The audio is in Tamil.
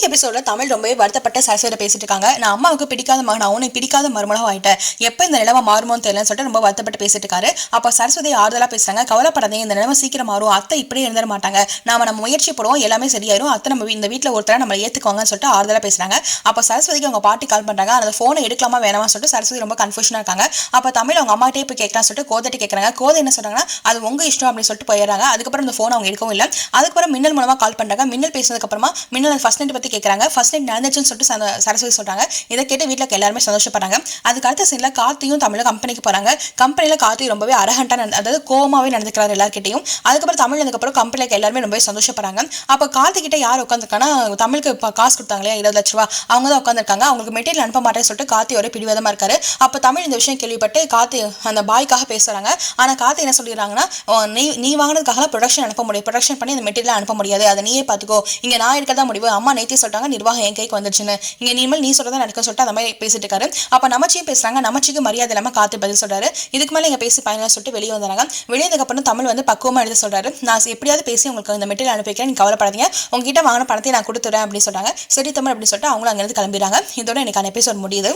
இன்னைக்கு எபிசோட்ல தமிழ் ரொம்பவே வருத்தப்பட்ட சரஸ்வதியில பேசிட்டு இருக்காங்க. நான் அம்மாவுக்கு பிடிக்காத மகன், அவனை பிடிக்காத மருமகளாக ஆயிட்டேன். எப்ப இந்த நிலைமை மாறுமோன்னு தெரியலன்னு சொல்லிட்டு ரொம்ப வருத்தப்பட்டு பேசிட்டு இருக்காரு. அப்ப சரஸ்வதி ஆறுதலா பேசுறாங்க. கவலைப்படாதீங்க, இந்த நிலைமை சீக்கிரம் மாறும். அத்தை இப்படியே இருந்துட மாட்டாங்க. நம்ம முயற்சி போடுவோம், எல்லாமே சரியாயிரும். அத்தை நம்ம இந்த வீட்டுல ஒருத்தர நம்ம ஏத்துக்குவாங்கன்னு சொல்லிட்டு ஆறுதலா பேசுறாங்க. அப்ப சரஸ்வதிக்கு அவங்க பாட்டி கால் பண்றாங்க. அந்த போனை எடுக்கலாமா வேணாமான்னு சொல்லிட்டு சரஸ்வதி ரொம்ப கன்ஃபியூஷனா இருக்காங்க. அப்ப தமிழ் அவங்க அம்மாட்டே போய் கேட்கலாம் சொல்லிட்டு கோதட்டி கேட்கறாங்க. கோதை என்ன சொல்றாங்கன்னா, அது உங்க இஷ்டம் அப்படின்னு சொல்லிட்டு போயிடுறாங்க. அதுக்கப்புறம் இந்த போன் அவங்க எடுக்கவும் இல்லை. அதுக்கப்புறம் மின்னல் மூலமா கால் பண்றாங்க. மின்னல் பேசினதுக்கு அப்புறமா மின்னல் ஃபர்ஸ்ட் நைட் பத்தி கேட்கறாங்க. ஃபர்ஸ்ட் நைட் நடந்துச்சுன்னு சொல்லிட்டு சரஸ்வதி சொல்றாங்க. இதை கேட்டு வீட்டில் எல்லாருமே சந்தோஷப்படுறாங்க. அதுக்கு அடுத்த சீன்ல கார்த்தியும் தமிழும் கம்பெனிக்கு போறாங்க. கம்பெனில கார்த்தி ரொம்பவே அரகண்டா அதாவது கோவமாவே நடந்துக்கிறாரு எல்லார்கிட்டையும். அதுக்கப்புறம் தமிழ் அதுக்கப்புறம் கம்பெனில எல்லாருமே ரொம்பவே சந்தோஷப்படுறாங்க. அப்ப கார்த்தி கிட்ட யார் உட்காந்துருக்காங்கன்னா, தமிழுக்கு காசு கொடுத்தாங்க இல்லையா 20 லட்ச ரூபா, அவங்க தான் உட்காந்துருக்காங்க. அவங்களுக்கு மெட்டீரியல் அனுப்ப மாட்டேன்னு சொல்லிட்டு கார்த்தி ஒரு பிடிவாதமா இருக்காரு. அப்ப தமிழ் இந்த விஷயம் கேள்விப்பட்டு கார்த்தி அந்த பாய்க்காக பேசுறாங்க. ஆனா கார்த்தி என்ன சொல்லிடுறாங்கன்னா, நீ வாங்கினதுக்காக ப்ரொடக்ஷன் அனுப்ப முடியும், ப்ரொடக்ஷன் பண்ணி அந்த மெட்டீரியல் அனுப்ப முடியாது, அதை நீயே பாத்துக்கோ, இங்க நான் இருக்கதான் முடிவு, அம்மா நேத்தி சொல்றாங்க நிர்வாகம் என் கைக்கு வந்துச்சுன்னு, இங்க நீ சொல்றதா நடக்க சொல்லிட்டு அந்த மாதிரி பேசிட்டு இருக்காரு. அப்ப நமச்சியும் பேசுறாங்க. நமச்சிக்கு மரியாதை இல்லாம காத்து பதில் சொல்றாரு. இதுக்கு மேல இங்க பேசி பயணம் சொல்லிட்டு வெளியே வந்தாங்க. வெளியதுக்கு அப்புறம் தமிழ் வந்து பக்குவமா எடுத்து சொல்றாரு. நான் எப்படியாவது பேசி உங்களுக்கு இந்த மெட்டீரியல் அனுப்பி வைக்கிறேன், நீங்க கவலைப்படாதீங்க, உங்ககிட்ட வாங்கின பணத்தை நான் கொடுத்துறேன் அப்படின்னு சொல்றாங்க. சரி தமிழ் அப்படின்னு சொல்லிட்டு அவங்களும் அங்கிருந்து கிளம்பிடுறாங்க. இதோட எனக்கு எபிசோட் முடியுது.